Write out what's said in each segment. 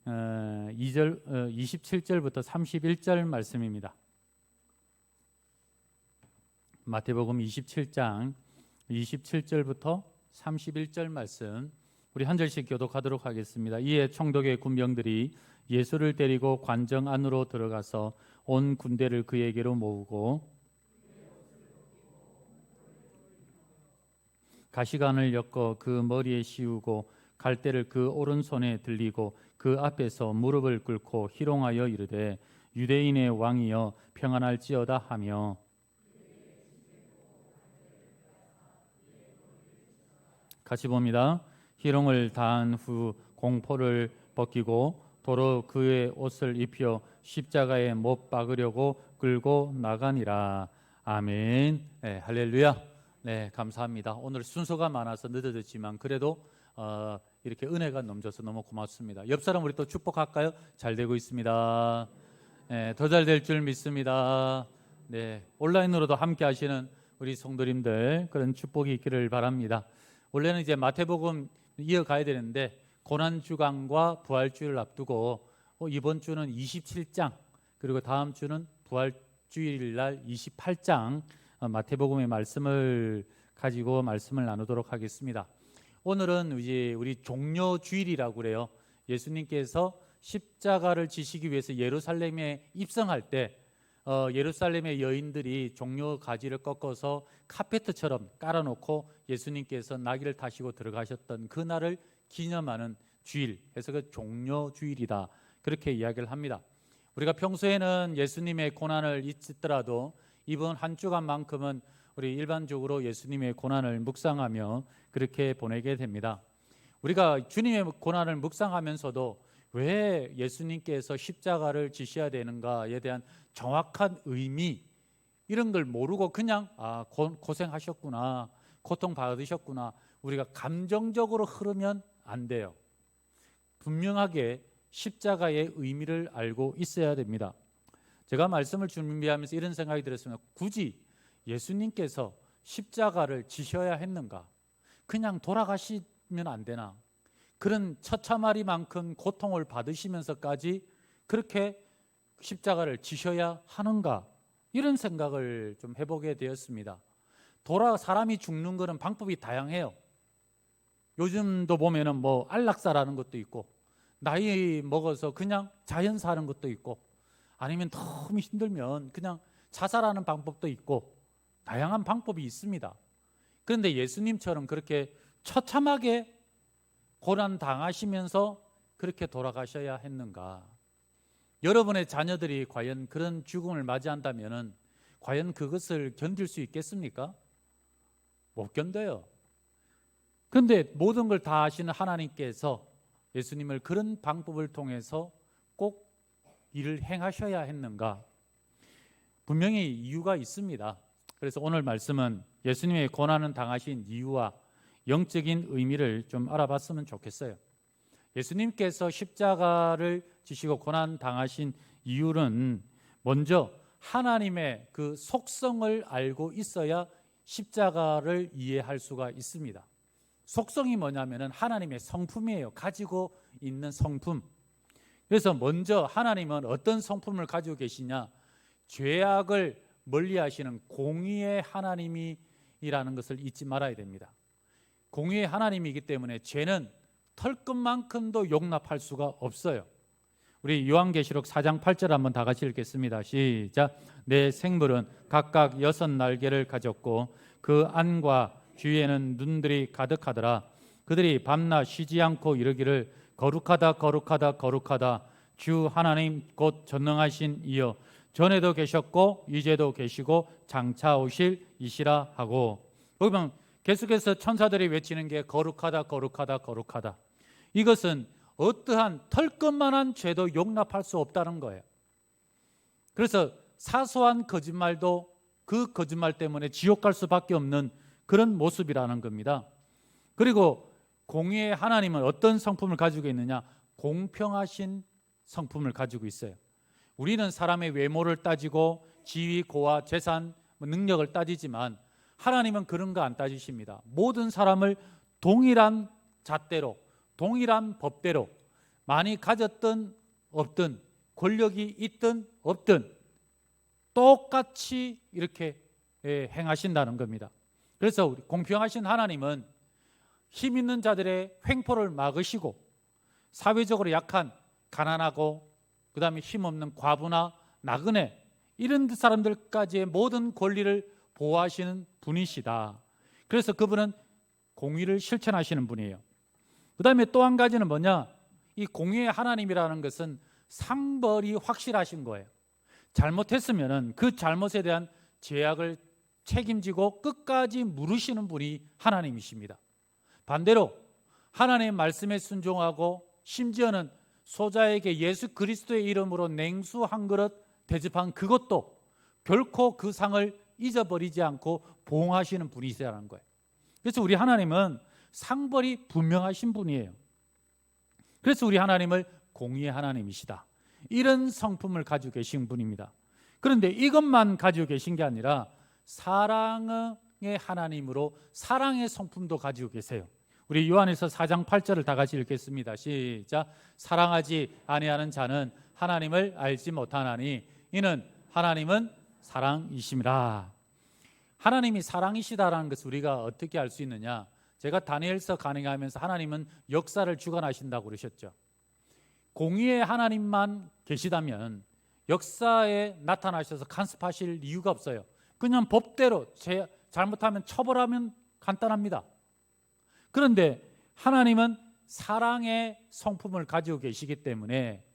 27절부터 31절 말씀입니다. 마태복음 27장 27절부터 31절 말씀, 우리 한 절씩 교독하도록 하겠습니다. 이에 총독의 군병들이 예수를 데리고 관정 안으로 들어가서 온 군대를 그에게로 모으고 가시관을 엮어 그 머리에 씌우고 갈대를 그 오른손에 들리고 그 앞에서 무릎을 꿇고 희롱하여 이르되 유대인의 왕이여 평안할지어다 하며, 같이 봅니다. 희롱을 다한 후 공포를 벗기고 도로 그의 옷을 입혀 십자가에 못 박으려고 끌고 나가니라. 아멘. 네, 할렐루야. 네, 감사합니다. 오늘 순서가 많아서 늦어졌지만 그래도 이렇게 은혜가 넘쳐서 너무 고맙습니다. 옆 사람 우리 또 축복할까요? 잘 되고 있습니다. 네, 더 잘 될 줄 믿습니다. 네, 온라인으로도 함께 하시는 우리 성도님들 그런 축복이 있기를 바랍니다. 원래는 이제 마태복음 이어가야 되는데 고난주간과 부활주일을 앞두고 이번 주는 27장, 그리고 다음 주는 부활주일날 28장 마태복음의 말씀을 가지고 말씀을 나누도록 하겠습니다. 오늘은 이제 우리 종려주일이라고 그래요. 예수님께서 십자가를 지시기 위해서 예루살렘에 입성할 때 예루살렘의 여인들이 종려 가지를 꺾어서 카페트처럼 깔아놓고 예수님께서 나귀를 타시고 들어가셨던 그날을 기념하는 주일, 그래서 그 종려주일이다, 그렇게 이야기를 합니다. 우리가 평소에는 예수님의 고난을 잊더라도 이번 한 주간만큼은 우리 일반적으로 예수님의 고난을 묵상하며 그렇게 보내게 됩니다. 우리가 주님의 고난을 묵상하면서도 왜 예수님께서 십자가를 지셔야 되는가에 대한 정확한 의미, 이런 걸 모르고 그냥 고생하셨구나, 고통받으셨구나, 우리가 감정적으로 흐르면 안 돼요. 분명하게 십자가의 의미를 알고 있어야 됩니다. 제가 말씀을 준비하면서 이런 생각이 들었습니다. 굳이 예수님께서 십자가를 지셔야 했는가? 그냥 돌아가시면 안 되나? 그런 처참하리만큼 고통을 받으시면서까지 그렇게 십자가를 지셔야 하는가? 이런 생각을 좀 해보게 되었습니다. 사람이 죽는 것은 방법이 다양해요. 요즘도 보면은 안락사라는 것도 있고, 나이 먹어서 그냥 자연사하는 것도 있고, 아니면 너무 힘들면 그냥 자살하는 방법도 있고, 다양한 방법이 있습니다. 그런데 예수님처럼 그렇게 처참하게 고난 당하시면서 그렇게 돌아가셔야 했는가? 여러분의 자녀들이 과연 그런 죽음을 맞이한다면 과연 그것을 견딜 수 있겠습니까? 못 견뎌요. 그런데 모든 걸 다 아시는 하나님께서 예수님을 그런 방법을 통해서 꼭 일을 행하셔야 했는가? 분명히 이유가 있습니다. 그래서 오늘 말씀은 예수님의 고난을 당하신 이유와 영적인 의미를 좀 알아봤으면 좋겠어요. 예수님께서 십자가를 지시고 고난 당하신 이유는 먼저 하나님의 그 속성을 알고 있어야 십자가를 이해할 수가 있습니다. 속성이 뭐냐면은 하나님의 성품이에요. 가지고 있는 성품. 그래서 먼저 하나님은 어떤 성품을 가지고 계시냐? 죄악을 멀리하시는 공의의 하나님이라는 것을 잊지 말아야 됩니다. 공의의 하나님이기 때문에 죄는 털끝만큼도 용납할 수가 없어요. 우리 요한계시록 4장 8절 한번 다 같이 읽겠습니다. 시작. 내 생물은 각각 6날개를 가졌고 그 안과 주위에는 눈들이 가득하더라. 그들이 밤낮 쉬지 않고 이르기를 거룩하다 거룩하다 거룩하다 주 하나님 곧 전능하신 이여 전에도 계셨고 이제도 계시고 장차 오실 이시라 하고, 보면 계속해서 천사들이 외치는 게 거룩하다 거룩하다 거룩하다. 이것은 어떠한 털끝만한 죄도 용납할 수 없다는 거예요. 그래서 사소한 거짓말도 그 거짓말 때문에 지옥 갈 수밖에 없는 그런 모습이라는 겁니다. 그리고 공의의 하나님은 어떤 성품을 가지고 있느냐? 공평하신 성품을 가지고 있어요. 우리는 사람의 외모를 따지고 지위, 고와 재산, 능력을 따지지만 하나님은 그런 거 안 따지십니다. 모든 사람을 동일한 잣대로, 동일한 법대로, 많이 가졌든 없든, 권력이 있든 없든 똑같이 이렇게 행하신다는 겁니다. 그래서 우리 공평하신 하나님은 힘 있는 자들의 횡포를 막으시고, 사회적으로 약한, 가난하고, 그 다음에 힘없는 과부나 나그네, 이런 사람들까지의 모든 권리를 보호하시는 분이시다. 그래서 그분은 공의를 실천하시는 분이에요. 그 다음에 또 한 가지는 뭐냐, 이 공의의 하나님이라는 것은 상벌이 확실하신 거예요. 잘못했으면 그 잘못에 대한 죄악을 책임지고 끝까지 물으시는 분이 하나님이십니다. 반대로 하나님의 말씀에 순종하고, 심지어는 소자에게 예수 그리스도의 이름으로 냉수 한 그릇 대접한 그것도 결코 그 상을 잊어버리지 않고 보응하시는 분이시라는 거예요. 그래서 우리 하나님은 상벌이 분명하신 분이에요. 그래서 우리 하나님을 공의의 하나님이시다, 이런 성품을 가지고 계신 분입니다. 그런데 이것만 가지고 계신 게 아니라 사랑의 하나님으로 사랑의 성품도 가지고 계세요. 우리 요한에서 4장 8절을 다 같이 읽겠습니다. 시작. 사랑하지 아니하는 자는 하나님을 알지 못하나니 이는 하나님은 사랑이심이라. 하나님이 사랑이시다라는 것을 우리가 어떻게 알 수 있느냐, 제가 다니엘서 강의하면서 하나님은 역사를 주관하신다고 그러셨죠. 공의의 하나님만 계시다면 역사에 나타나셔서 간섭하실 이유가 없어요. 그냥 법대로 잘못하면 처벌하면 간단합니다. 그런데 하나님은 사랑의 성품을 가지고 계시기 때문에,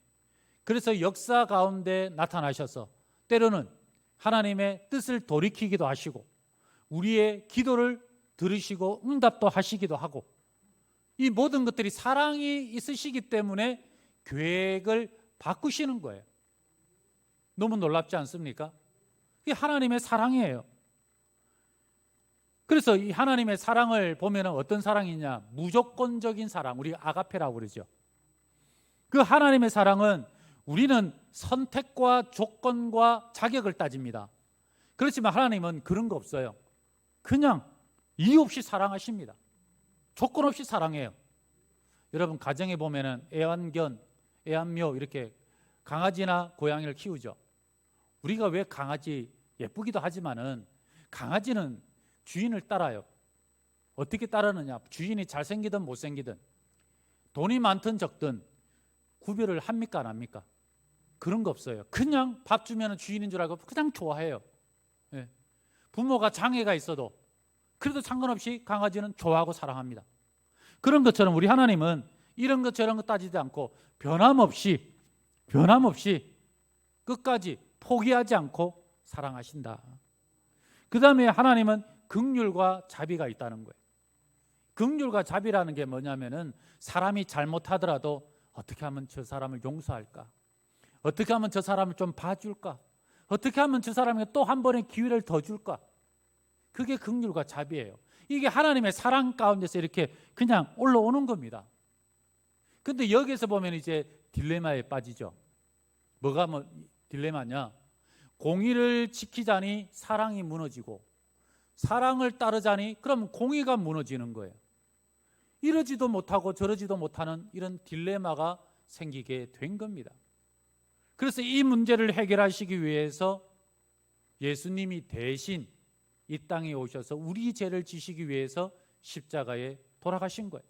그래서 역사 가운데 나타나셔서 때로는 하나님의 뜻을 돌이키기도 하시고, 우리의 기도를 들으시고 응답도 하시기도 하고, 이 모든 것들이 사랑이 있으시기 때문에 계획을 바꾸시는 거예요. 너무 놀랍지 않습니까? 이게 하나님의 사랑이에요. 그래서 이 하나님의 사랑을 보면 어떤 사랑이냐, 무조건적인 사랑, 우리 아가페라고 그러죠. 그 하나님의 사랑은 우리는 선택과 조건과 자격을 따집니다. 그렇지만 하나님은 그런 거 없어요. 그냥 이유 없이 사랑하십니다. 조건 없이 사랑해요. 여러분, 가정에 보면은 애완견, 애완묘, 이렇게 강아지나 고양이를 키우죠. 우리가 왜 강아지 예쁘기도 하지만은 강아지는 주인을 따라요. 어떻게 따르느냐, 주인이 잘생기든 못생기든, 돈이 많든 적든 구별을 합니까 안 합니까? 그런 거 없어요. 그냥 밥 주면 주인인 줄 알고 그냥 좋아해요. 예. 부모가 장애가 있어도 그래도 상관없이 강아지는 좋아하고 사랑합니다. 그런 것처럼 우리 하나님은 이런 것 저런 것 따지지 않고 변함없이 끝까지 포기하지 않고 사랑하신다. 그 다음에 하나님은 긍휼과 자비가 있다는 거예요. 긍휼과 자비라는 게 뭐냐면은, 사람이 잘못하더라도 어떻게 하면 저 사람을 용서할까? 어떻게 하면 저 사람을 좀 봐줄까? 어떻게 하면 저 사람에게 또 한 번의 기회를 더 줄까? 그게 긍휼과 자비예요. 이게 하나님의 사랑 가운데서 이렇게 그냥 올라오는 겁니다. 근데 여기서 보면 이제 딜레마에 빠지죠. 뭐가 딜레마냐? 공의를 지키자니 사랑이 무너지고, 사랑을 따르자니 그럼 공의가 무너지는 거예요. 이러지도 못하고 저러지도 못하는 이런 딜레마가 생기게 된 겁니다. 그래서 이 문제를 해결하시기 위해서 예수님이 대신 이 땅에 오셔서 우리 죄를 지시기 위해서 십자가에 돌아가신 거예요.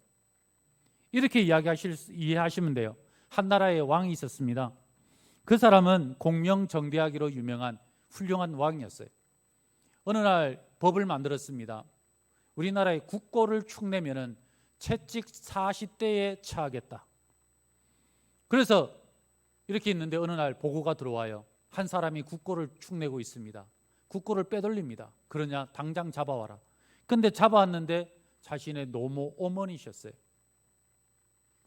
이렇게 이해하시면 돼요. 한 나라에 왕이 있었습니다. 그 사람은 공명정대하기로 유명한 훌륭한 왕이었어요. 어느 날 법을 만들었습니다. 우리나라에 국고를 축내면은 채찍 40대에 처하겠다. 그래서 이렇게 있는데 어느 날 보고가 들어와요. 한 사람이 국고를 축내고 있습니다. 국고를 빼돌립니다. 그러냐, 당장 잡아와라. 근데 잡아왔는데 자신의 노모 어머니셨어요.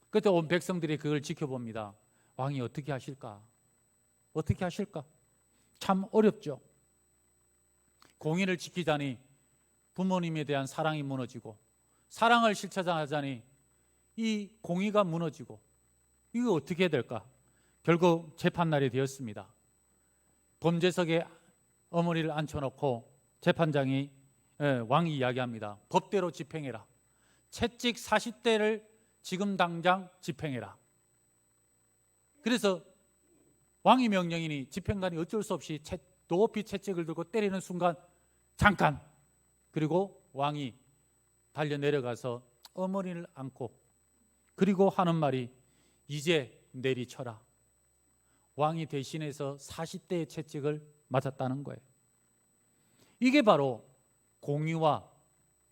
그때 온 백성들이 그걸 지켜봅니다. 왕이 어떻게 하실까? 어떻게 하실까? 참 어렵죠. 공의를 지키자니 부모님에 대한 사랑이 무너지고, 사랑을 실천하자니 이 공의가 무너지고, 이거 어떻게 해야 될까? 결국 재판날이 되었습니다. 범죄석에 어머니를 앉혀놓고 재판장이 왕이 이야기합니다. 법대로 집행해라. 채찍 40대를 지금 당장 집행해라. 그래서 왕이 명령이니 집행관이 어쩔 수 없이 높이 채찍을 들고 때리는 순간 잠깐, 그리고 왕이 달려 내려가서 어머니를 안고 그리고 하는 말이 이제 내리쳐라. 왕이 대신해서 40대의 채찍을 맞았다는 거예요. 이게 바로 공의와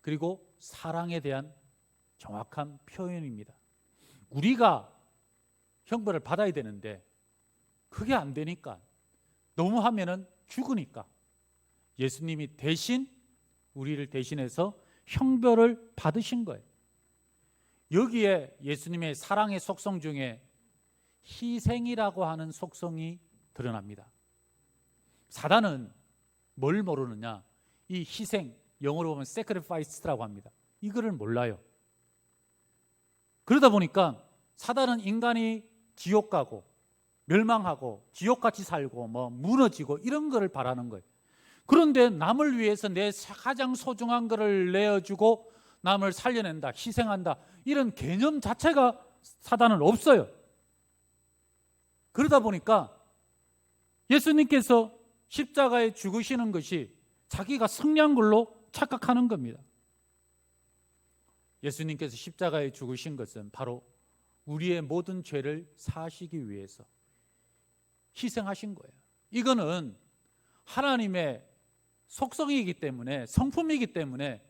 그리고 사랑에 대한 정확한 표현입니다. 우리가 형벌을 받아야 되는데 그게 안 되니까, 너무 하면은 죽으니까 예수님이 대신 우리를 대신해서 형벌을 받으신 거예요. 여기에 예수님의 사랑의 속성 중에 희생이라고 하는 속성이 드러납니다. 사단은 뭘 모르느냐? 이 희생, 영어로 보면 sacrifice라고 합니다. 이거를 몰라요. 그러다 보니까 사단은 인간이 지옥 가고 멸망하고 지옥같이 살고 무너지고 이런 거를 바라는 거예요. 그런데 남을 위해서 내 가장 소중한 거를 내어주고 남을 살려낸다, 희생한다, 이런 개념 자체가 사단은 없어요. 그러다 보니까 예수님께서 십자가에 죽으시는 것이 자기가 승리한 걸로 착각하는 겁니다. 예수님께서 십자가에 죽으신 것은 바로 우리의 모든 죄를 사하시기 위해서 희생하신 거예요. 이거는 하나님의 속성이기 때문에, 성품이기 때문에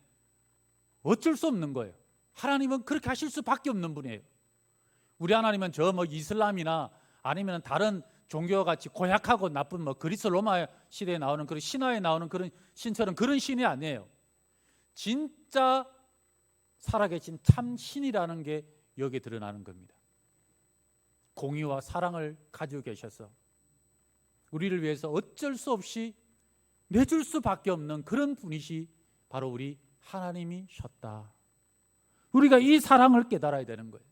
어쩔 수 없는 거예요. 하나님은 그렇게 하실 수밖에 없는 분이에요. 우리 하나님은 이슬람이나 아니면 다른 종교와 같이 고약하고 나쁜 그리스 로마 시대에 나오는 그런 신화에 나오는 그런 신처럼 그런 신이 아니에요. 진짜 살아계신 참 신이라는 게 여기에 드러나는 겁니다. 공의와 사랑을 가지고 계셔서 우리를 위해서 어쩔 수 없이 내줄 수밖에 없는 그런 분이시 바로 우리 하나님이셨다. 우리가 이 사랑을 깨달아야 되는 거예요.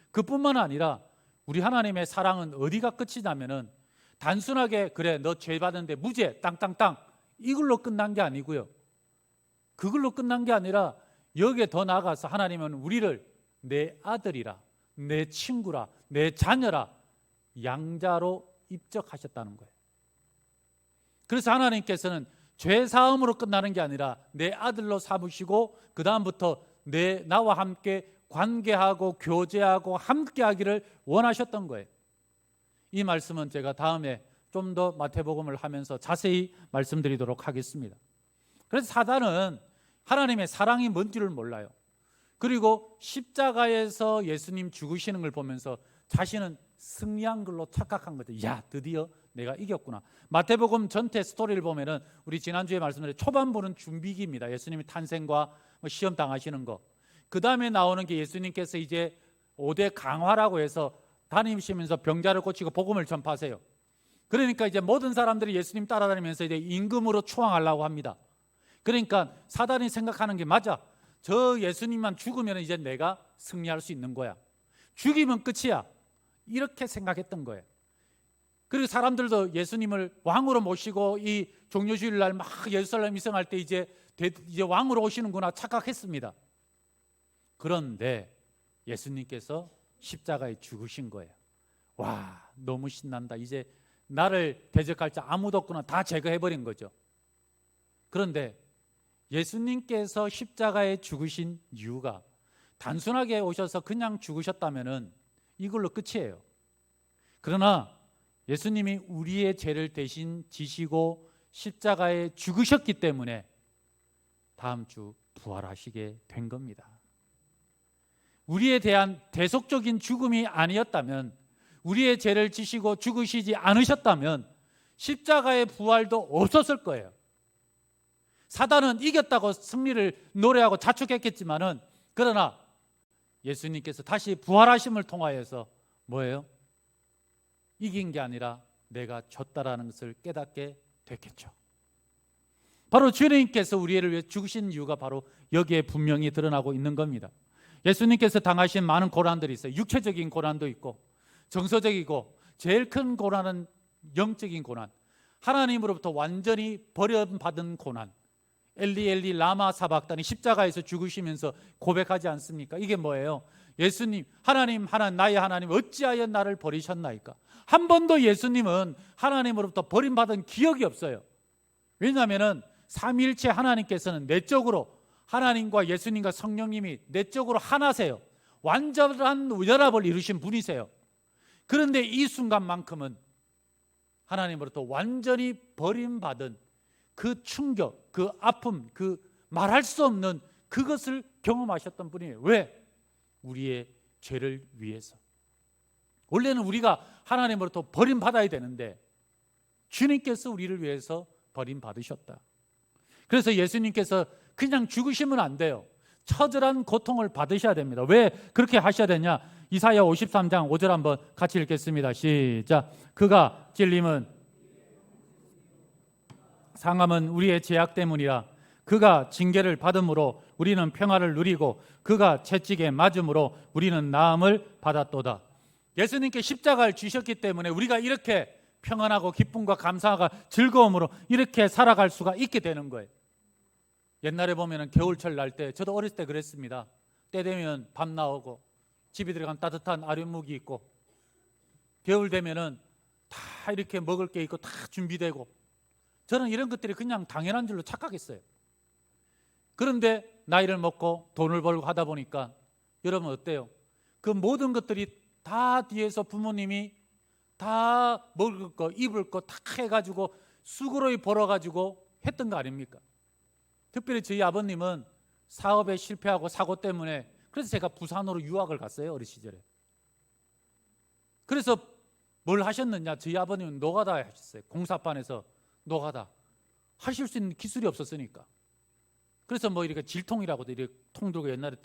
그뿐만 아니라 우리 하나님의 사랑은 어디가 끝이냐면은 단순하게 그래 너 죄 받은데 무죄 땅땅땅 이걸로 끝난 게 아니고요. 그걸로 끝난 게 아니라 여기에 더 나아가서 하나님은 우리를 내 아들이라, 내 친구라, 내 자녀라 양자로 입적하셨다는 거예요. 그래서 하나님께서는 죄 사함으로 끝나는 게 아니라 내 아들로 삼으시고 그 다음부터 나와 함께 관계하고 교제하고 함께하기를 원하셨던 거예요. 이 말씀은 제가 다음에 좀 더 마태복음을 하면서 자세히 말씀드리도록 하겠습니다. 그래서 사단은 하나님의 사랑이 뭔지를 몰라요. 그리고 십자가에서 예수님 죽으시는 걸 보면서 자신은 승리한 걸로 착각한 거죠. 야, 드디어 내가 이겼구나. 마태복음 전체 스토리를 보면은 우리 지난주에 말씀드린 초반부는 준비기입니다. 예수님의 탄생과 시험 당하시는 거. 그 다음에 나오는 게 예수님께서 이제 5대 강화라고 해서 다니시면서 병자를 고치고 복음을 전파하세요. 그러니까 이제 모든 사람들이 예수님 따라다니면서 이제 임금으로 추앙하려고 합니다. 그러니까 사단이 생각하는 게 맞아. 저 예수님만 죽으면 이제 내가 승리할 수 있는 거야. 죽이면 끝이야. 이렇게 생각했던 거예요. 그리고 사람들도 예수님을 왕으로 모시고 이 종려주일 날 막 예루살렘 이성할 때 이제 왕으로 오시는구나 착각했습니다. 그런데 예수님께서 십자가에 죽으신 거예요. 와, 너무 신난다. 이제 나를 대적할 자 아무도 없구나. 다 제거해버린 거죠. 그런데 예수님께서 십자가에 죽으신 이유가 단순하게 오셔서 그냥 죽으셨다면은 이걸로 끝이에요. 그러나 예수님이 우리의 죄를 대신 지시고 십자가에 죽으셨기 때문에 다음 주 부활하시게 된 겁니다. 우리에 대한 대속적인 죽음이 아니었다면, 우리의 죄를 지시고 죽으시지 않으셨다면 십자가의 부활도 없었을 거예요. 사단은 이겼다고 승리를 노래하고 자축했겠지만은, 그러나 예수님께서 다시 부활하심을 통하여서 뭐예요? 이긴 게 아니라 내가 졌다라는 것을 깨닫게 됐겠죠. 바로 주님께서 우리를 위해 죽으신 이유가 바로 여기에 분명히 드러나고 있는 겁니다. 예수님께서 당하신 많은 고난들이 있어요. 육체적인 고난도 있고 정서적이고 제일 큰 고난은 영적인 고난, 하나님으로부터 완전히 버림받은 고난, 엘리 엘리 라마 사박다니 십자가에서 죽으시면서 고백하지 않습니까? 이게 뭐예요? 예수님, 하나님 나의 하나님 어찌하여 나를 버리셨나이까? 한 번도 예수님은 하나님으로부터 버림받은 기억이 없어요. 왜냐하면 삼위일체 하나님께서는 내적으로 하나님과 예수님과 성령님이 내적으로 하나세요. 완전한 연합을 이루신 분이세요. 그런데 이 순간만큼은 하나님으로부터 완전히 버림받은 그 충격, 그 아픔, 그 말할 수 없는 그것을 경험하셨던 분이에요. 왜? 우리의 죄를 위해서. 원래는 우리가 하나님으로부터 버림받아야 되는데 주님께서 우리를 위해서 버림받으셨다. 그래서 예수님께서 그냥 죽으시면 안 돼요. 처절한 고통을 받으셔야 됩니다. 왜 그렇게 하셔야 되냐? 이사야 53장 5절 한번 같이 읽겠습니다. 시작. 그가 찔림은 상함은 우리의 죄악 때문이라. 그가 징계를 받음으로 우리는 평화를 누리고 그가 채찍에 맞음으로 우리는 나음을 받았도다. 예수님께 십자가를 주셨기 때문에 우리가 이렇게 평안하고 기쁨과 감사가 즐거움으로 이렇게 살아갈 수가 있게 되는 거예요. 옛날에 보면은 겨울철 날 때, 저도 어렸을 때 그랬습니다. 때 되면 밤 나오고 집에 들어가면 따뜻한 아랫목이 있고, 겨울 되면은 다 이렇게 먹을 게 있고 다 준비되고, 저는 이런 것들이 그냥 당연한 줄로 착각했어요. 그런데 나이를 먹고 돈을 벌고 하다 보니까 여러분 어때요? 그 모든 것들이 다 뒤에서 부모님이 다 먹을 거 입을 거 다 해가지고 수고로이 벌어가지고 했던 거 아닙니까? 특별히 저희 아버님은 사업에 실패하고 사고 때문에, 그래서 제가 부산으로 유학을 갔어요. 어린 시절에. 그래서 뭘 하셨느냐? 저희 아버님은 노가다 하셨어요. 공사판에서 노가다 하실 수 있는 기술이 없었으니까. 그래서 뭐 이렇게 질통이라고도 이렇게 통 들고 옛날에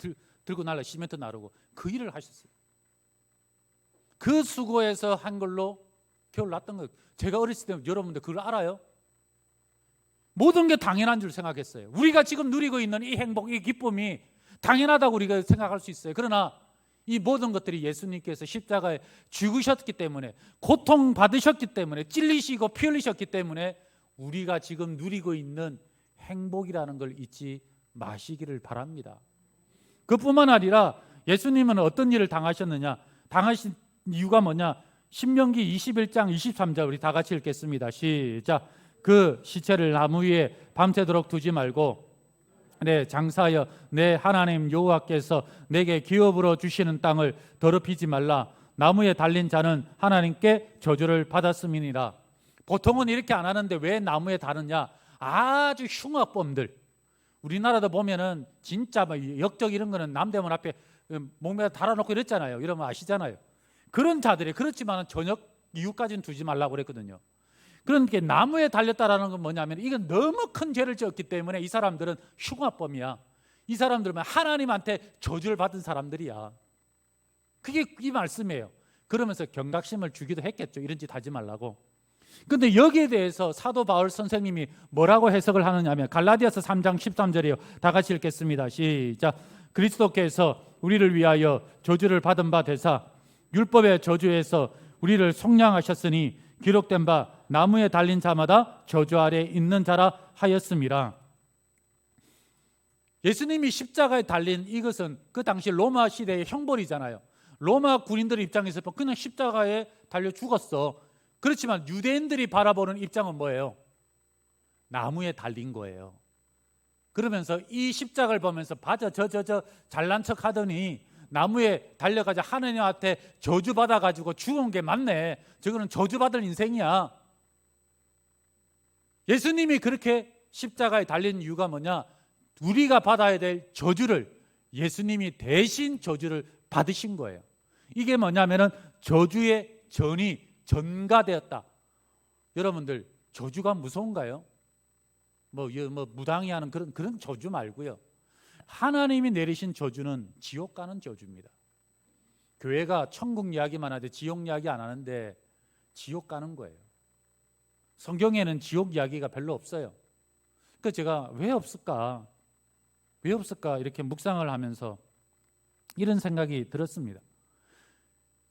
들고 날라 시멘트 나르고 그 일을 하셨어요. 그 수고해서 한 걸로 겨울 났던 거예요. 제가 어렸을 때 여러분들 그걸 알아요? 모든 게 당연한 줄 생각했어요. 우리가 지금 누리고 있는 이 행복, 이 기쁨이 당연하다고 우리가 생각할 수 있어요. 그러나 이 모든 것들이 예수님께서 십자가에 죽으셨기 때문에, 고통받으셨기 때문에, 찔리시고 피 흘리셨기 때문에 우리가 지금 누리고 있는 행복이라는 걸 잊지 마시기를 바랍니다. 그뿐만 아니라 예수님은 어떤 일을 당하셨느냐? 당하신 이유가 뭐냐? 신명기 21장 23절 우리 다 같이 읽겠습니다. 시작. 그 시체를 나무 위에 밤새도록 두지 말고 장사하여 내 하나님 여호와께서 내게 기업으로 주시는 땅을 더럽히지 말라. 나무에 달린 자는 하나님께 저주를 받았음이니라. 보통은 이렇게 안 하는데 왜 나무에 다느냐? 아주 흉악범들, 우리나라도 보면은 진짜 뭐 역적 이런 거는 남대문 앞에 목매에 달아놓고 이랬잖아요. 이러면 아시잖아요. 그런 자들이, 그렇지만 저녁 이후까지는 두지 말라고 그랬거든요. 그러니까 나무에 달렸다라는 건 뭐냐면 이건 너무 큰 죄를 지었기 때문에 이 사람들은 흉악범이야. 이 사람들은 하나님한테 저주를 받은 사람들이야. 그게 이 말씀이에요. 그러면서 경각심을 주기도 했겠죠. 이런 짓 하지 말라고. 그런데 여기에 대해서 사도 바울 선생님이 뭐라고 해석을 하느냐면 갈라디아서 3장 13절이에요. 다 같이 읽겠습니다. 시작. 그리스도께서 우리를 위하여 저주를 받은 바 되사 율법의 저주에서 우리를 속량하셨으니 기록된 바 나무에 달린 자마다 저주 아래 있는 자라 하였음이라. 예수님이 십자가에 달린 이것은 그 당시 로마 시대의 형벌이잖아요. 로마 군인들 입장에서 그냥 십자가에 달려 죽었어. 그렇지만 유대인들이 바라보는 입장은 뭐예요? 나무에 달린 거예요. 그러면서 이 십자가를 보면서 맞아, 저 잘난 척 하더니 나무에 달려가지고 하나님한테 저주받아가지고 죽은 게 맞네. 저거는 저주받을 인생이야. 예수님이 그렇게 십자가에 달린 이유가 뭐냐? 우리가 받아야 될 저주를 예수님이 대신 저주를 받으신 거예요. 이게 뭐냐면은 저주의 전이 전가되었다. 여러분들 저주가 무서운가요? 뭐 무당이 하는 그런 저주 말고요. 하나님이 내리신 저주는 지옥 가는 저주입니다. 교회가 천국 이야기만 하되 지옥 이야기 안 하는데 지옥 가는 거예요. 성경에는 지옥 이야기가 별로 없어요. 그러니까 제가 왜 없을까 이렇게 묵상을 하면서 이런 생각이 들었습니다.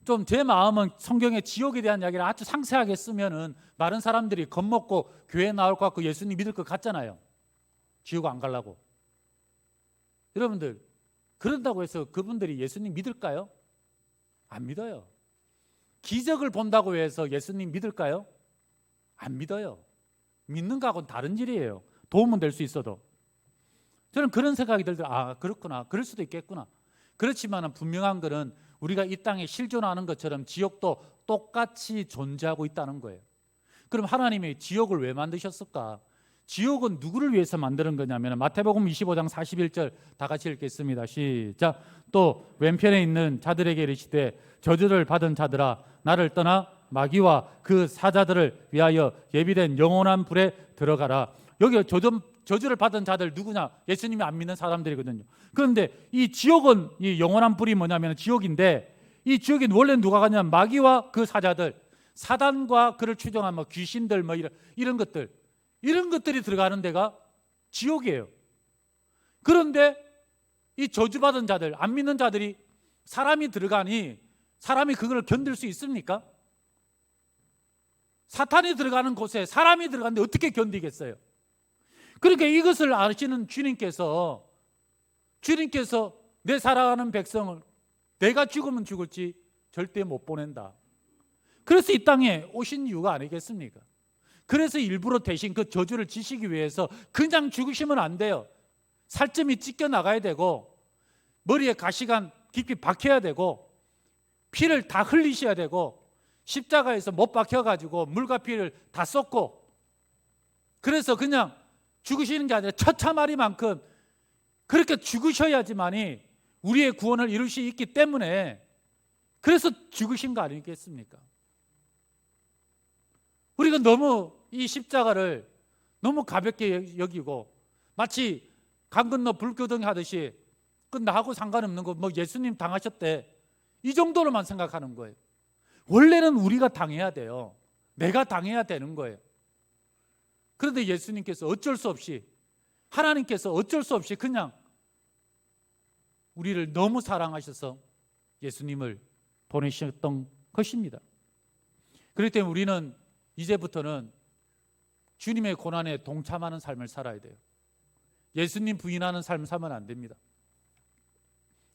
좀 제 마음은 성경에 지옥에 대한 이야기를 아주 상세하게 쓰면은 많은 사람들이 겁먹고 교회 나올 것 같고 예수님 믿을 것 같잖아요. 지옥 안 가려고. 여러분들, 그런다고 해서 그분들이 예수님 믿을까요? 안 믿어요. 기적을 본다고 해서 예수님 믿을까요? 안 믿어요. 믿는 거하고는 다른 일이에요. 도움은 될 수 있어도. 저는 그런 생각이 들더라고요. 아, 그렇구나. 그럴 수도 있겠구나. 그렇지만 분명한 것은 우리가 이 땅에 실존하는 것처럼 지옥도 똑같이 존재하고 있다는 거예요. 그럼 하나님이 지옥을 왜 만드셨을까? 지옥은 누구를 위해서 만드는 거냐면 마태복음 25장 41절 다 같이 읽겠습니다. 시작. 또 왼편에 있는 자들에게 이르시되 저주를 받은 자들아 나를 떠나 마귀와 그 사자들을 위하여 예비된 영원한 불에 들어가라. 여기 저주를 받은 자들 누구냐? 예수님이 안 믿는 사람들이거든요. 그런데 이 지옥은 이 영원한 불이 뭐냐면 지옥인데 이 지옥에 원래 누가 가냐면 마귀와 그 사자들, 사단과 그를 추종한 뭐 귀신들 뭐 이런 것들이 들어가는 데가 지옥이에요. 그런데 이 저주받은 자들, 안 믿는 자들이 사람이 들어가니 사람이 그걸 견딜 수 있습니까? 사탄이 들어가는 곳에 사람이 들어가는데 어떻게 견디겠어요? 그러니까 이것을 아시는 주님께서 내 사랑하는 백성을 내가 죽으면 죽을지 절대 못 보낸다. 그래서 이 땅에 오신 이유가 아니겠습니까? 그래서 일부러 대신 그 저주를 지시기 위해서 그냥 죽으시면 안 돼요. 살점이 찢겨 나가야 되고 머리에 가시관 깊이 박혀야 되고 피를 다 흘리셔야 되고 십자가에서 못 박혀가지고 물과 피를 다 쏟고 그래서 그냥 죽으시는 게 아니라 처참하리만큼 그렇게 죽으셔야지만이 우리의 구원을 이룰 수 있기 때문에 그래서 죽으신 거 아니겠습니까? 우리가 너무 이 십자가를 너무 가볍게 여기고 마치 강 건너 불교등 하듯이 그 나하고 상관없는 거 뭐 예수님 당하셨대 이 정도로만 생각하는 거예요. 원래는 우리가 당해야 돼요. 내가 당해야 되는 거예요. 그런데 예수님께서 어쩔 수 없이 하나님께서 어쩔 수 없이 그냥 우리를 너무 사랑하셔서 예수님을 보내셨던 것입니다. 그렇기 때문에 우리는 이제부터는 주님의 고난에 동참하는 삶을 살아야 돼요. 예수님 부인하는 삶을 살면 안 됩니다.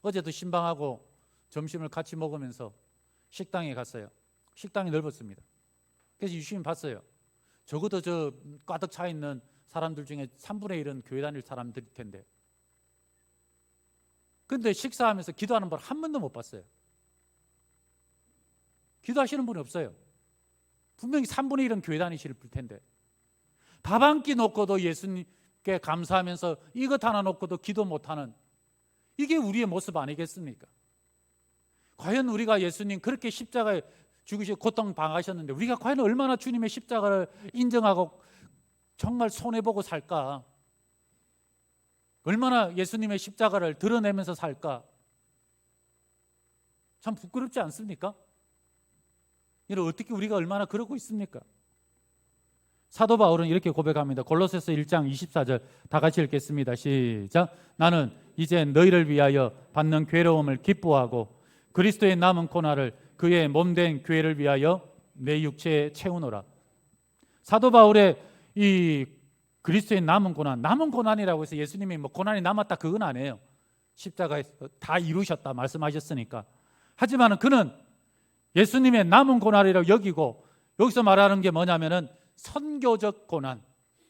어제도 신방하고 점심을 같이 먹으면서 식당에 갔어요. 식당이 넓었습니다. 그래서 유시민 봤어요. 적어도 저 가득 차 있는 사람들 중에 3분의 1은 교회 다닐 사람들일 텐데. 그런데 식사하면서 기도하는 분 한 번도 못 봤어요. 기도하시는 분이 없어요. 분명히 3분의 1은 교회 다니실 텐데. 밥 한 끼 놓고도 예수님께 감사하면서 이것 하나 놓고도 기도 못하는 이게 우리의 모습 아니겠습니까? 과연 우리가 예수님 그렇게 십자가에 죽으시고 고통 당하셨는데 우리가 과연 얼마나 주님의 십자가를 인정하고 정말 손해보고 살까? 얼마나 예수님의 십자가를 드러내면서 살까? 참 부끄럽지 않습니까? 이를 어떻게 우리가 얼마나 그러고 있습니까? 사도 바울은 이렇게 고백합니다. 골로새서 1장 24절 다 같이 읽겠습니다. 시작. 나는 이제 너희를 위하여 받는 괴로움을 기뻐하고 그리스도의 남은 고난을 그의 몸된 교회를 위하여 내 육체에 채우노라. 사도 바울의 이 그리스도의 남은 고난이라고 해서 예수님이 뭐 고난이 남았다 그건 아니에요. 십자가에서 다 이루셨다 말씀하셨으니까. 하지만 그는 예수님의 남은 고난이라고 여기고 여기서 말하는 게 뭐냐면은 선교적 고난,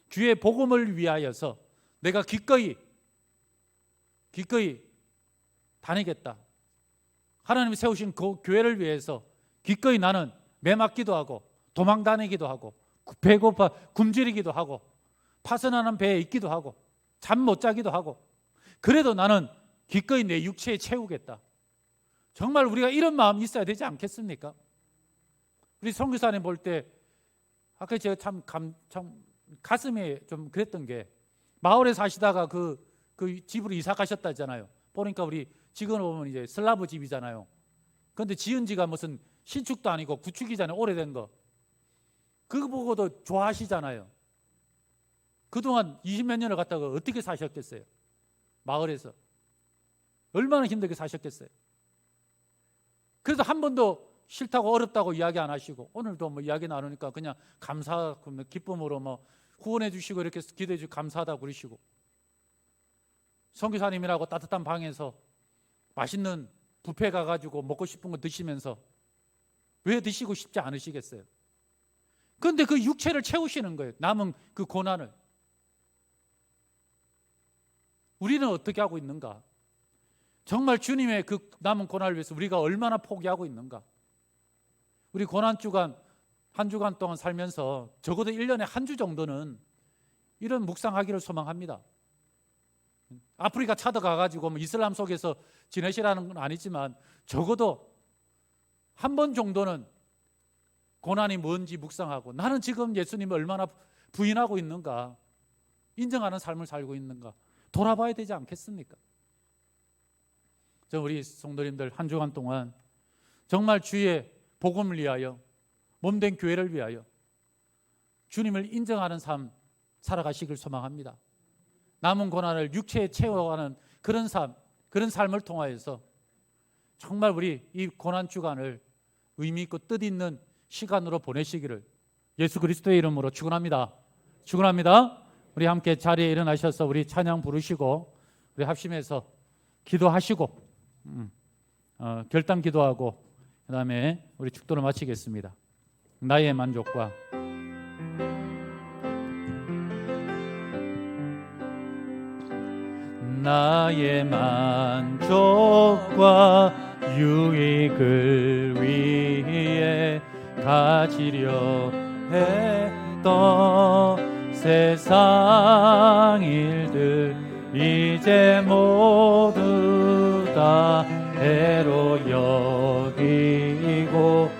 주의 복음을 위하여서 내가 기꺼이 다니겠다. 하나님이 세우신 그 교회를 위해서 기꺼이 나는 매 맞기도 하고 도망 다니기도 하고 배고파 굶주리기도 하고 파선하는 배에 있기도 하고 잠 못 자기도 하고 그래도 나는 기꺼이 내 육체에 채우겠다. 정말 우리가 이런 마음이 있어야 되지 않겠습니까? 우리 선교사님 볼 때 아까 제가 참 가슴에 좀 그랬던 게 마을에 사시다가 그 집으로 이사 가셨다잖아요. 보니까 우리 지금 보면 이제 슬라브 집이잖아요. 그런데 지은 지가 무슨 신축도 아니고 구축이잖아요. 오래된 거. 그거 보고도 좋아하시잖아요. 그동안 20몇 년을 갔다가 어떻게 사셨겠어요? 마을에서. 얼마나 힘들게 사셨겠어요? 그래서 한 번도 싫다고 어렵다고 이야기 안 하시고 오늘도 뭐 이야기 나누니까 그냥 감사 기쁨으로 뭐 후원해 주시고 이렇게 기도해 주시고 감사하다고 그러시고 선교사님이라고 따뜻한 방에서 맛있는 뷔페 가가지고 먹고 싶은 거 드시면서 왜 드시고 싶지 않으시겠어요? 그런데 그 육체를 채우시는 거예요. 남은 그 고난을. 우리는 어떻게 하고 있는가? 정말 주님의 그 남은 고난을 위해서 우리가 얼마나 포기하고 있는가? 우리 고난주간 한 주간 동안 살면서 적어도 1년에 한 주 정도는 이런 묵상하기를 소망합니다. 아프리카 찾아가가지고 뭐 이슬람 속에서 지내시라는 건 아니지만 적어도 한 번 정도는 고난이 뭔지 묵상하고 나는 지금 예수님을 얼마나 부인하고 있는가, 인정하는 삶을 살고 있는가 돌아봐야 되지 않겠습니까? 저 우리 성도님들 한 주간 동안 정말 주의 복음을 위하여, 몸된 교회를 위하여 주님을 인정하는 삶 살아가시길 소망합니다. 남은 고난을 육체에 채워가는 그런 삶, 그런 삶을 통하여서 정말 우리 이 고난 주간을 의미 있고 뜻 있는 시간으로 보내시기를 예수 그리스도의 이름으로 축원합니다. 축원합니다. 우리 함께 자리에 일어나셔서 우리 찬양 부르시고 우리 합심해서 기도하시고 결단 기도하고 그 다음에 우리 축도를 마치겠습니다. 나의 만족과 나의 만족과 유익을 위해 가지려 했던 세상 일들 이제 모두 다 해로 여기고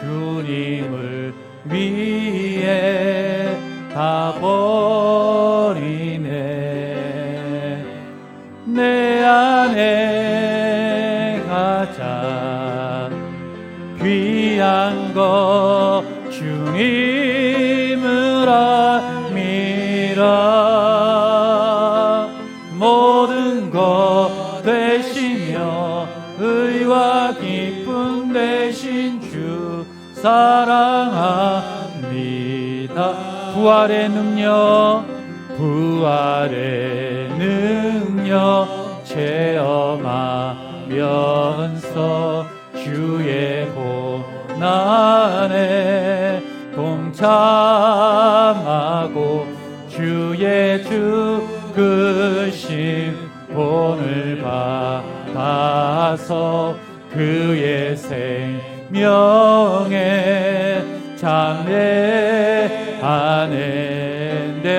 주님을 위해 다 버리네. 내 안에 가장 귀한 것 주님을 알미라. 모든 것 되시며 의와 기쁨 되신 주 사랑합니다. 부활의 능력 체험하면서 주의 고난에 동참하고 주의 죽으심 본을 받아서 그의 생명에 장래 안에 내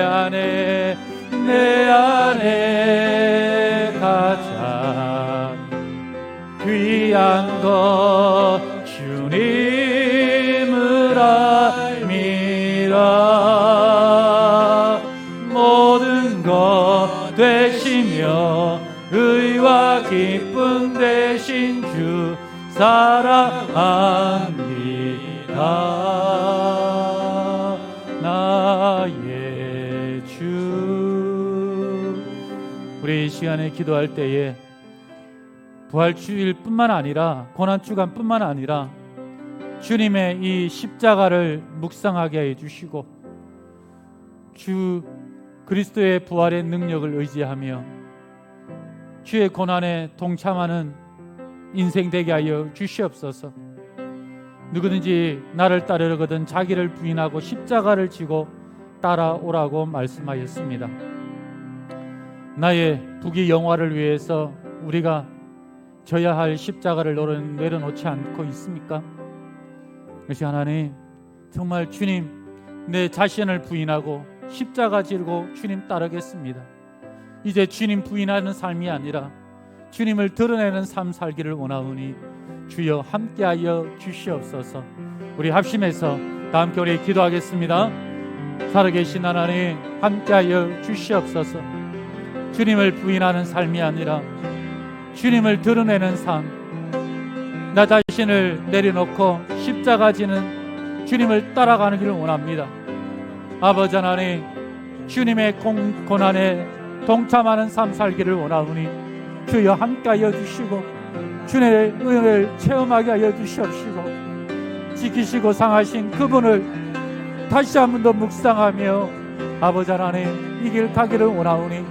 안에 가장 귀한 것 주님을 알미라. 모든 것 되시며 의와 기쁨 되신 주 사랑합니다. 나의 주. 우리 이 시간에 기도할 때에 부활주일뿐만 아니라 고난주간뿐만 아니라 주님의 이 십자가를 묵상하게 해주시고 주 그리스도의 부활의 능력을 의지하며 주의 고난에 동참하는 인생 되게 하여 주시옵소서. 누구든지 나를 따르거든 자기를 부인하고 십자가를 지고 따라오라고 말씀하였습니다. 나의 부귀 영화를 위해서 우리가 져야 할 십자가를 내려놓지 않고 있습니까? 그래서 하나님, 정말 주님, 내 자신을 부인하고 십자가 지고 주님 따르겠습니다. 이제 주님 부인하는 삶이 아니라 주님을 드러내는 삶 살기를 원하오니 주여 함께하여 주시옵소서. 우리 합심해서 다 함께 우리 기도하겠습니다. 살아계신 하나님, 함께하여 주시옵소서. 주님을 부인하는 삶이 아니라 주님을 드러내는 삶, 나 자신을 내려놓고 십자가 지는 주님을 따라가는 길을 원합니다. 아버지 하나님, 주님의 고난에 동참하는 삶 살기를 원하오니 주여 함께하여 주시고 주님의 은혜를 체험하게 하여 주시옵시고 지키시고 상하신 그분을 다시 한 번 더 묵상하며 아버지 하나님 이 길 가기를 원하오니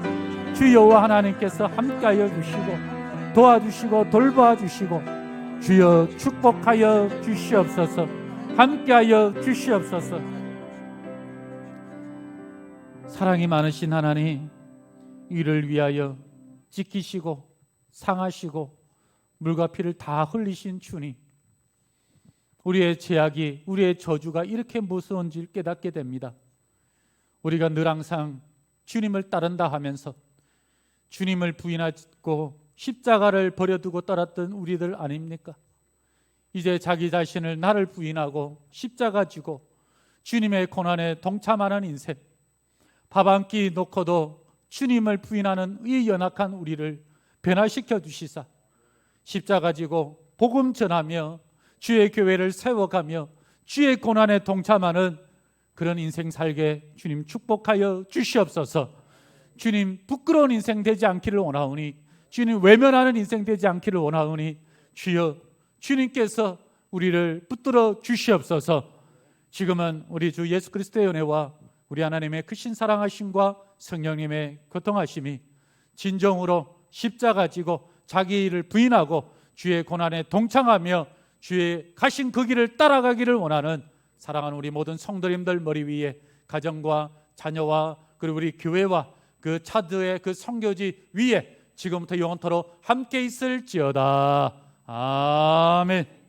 주 여호와 하나님께서 함께하여 주시고 도와주시고 돌보아 주시고 주여 축복하여 주시옵소서. 함께하여 주시옵소서. 사랑이 많으신 하나님, 이를 위하여 지키시고 상하시고 물과 피를 다 흘리신 주님, 우리의 죄악이, 우리의 저주가 이렇게 무서운지를 깨닫게 됩니다. 우리가 늘 항상 주님을 따른다 하면서 주님을 부인하고 십자가를 버려두고 따랐던 우리들 아닙니까? 이제 자기 자신을 나를 부인하고 십자가 지고 주님의 고난에 동참하는 인생, 밥 한 끼 놓고도 주님을 부인하는 이 연약한 우리를 변화시켜 주시사 십자가 지고 복음 전하며 주의 교회를 세워가며 주의 고난에 동참하는 그런 인생 살게 주님 축복하여 주시옵소서. 주님 부끄러운 인생 되지 않기를 원하오니, 주님 외면하는 인생 되지 않기를 원하오니 주여 주님께서 우리를 붙들어 주시옵소서. 지금은 우리 주 예수 그리스도의 은혜와 우리 하나님의 크신 사랑하심과 성령님의 교통하심이 진정으로 십자가 지고 자기 일을 부인하고 주의 고난에 동참하며 주의 가신 그 길을 따라가기를 원하는 사랑하는 우리 모든 성도님들 머리 위에 가정과 자녀와 그리고 우리 교회와 그 차드의 그 선교지 위에 지금부터 영원토록 함께 있을지어다. 아멘.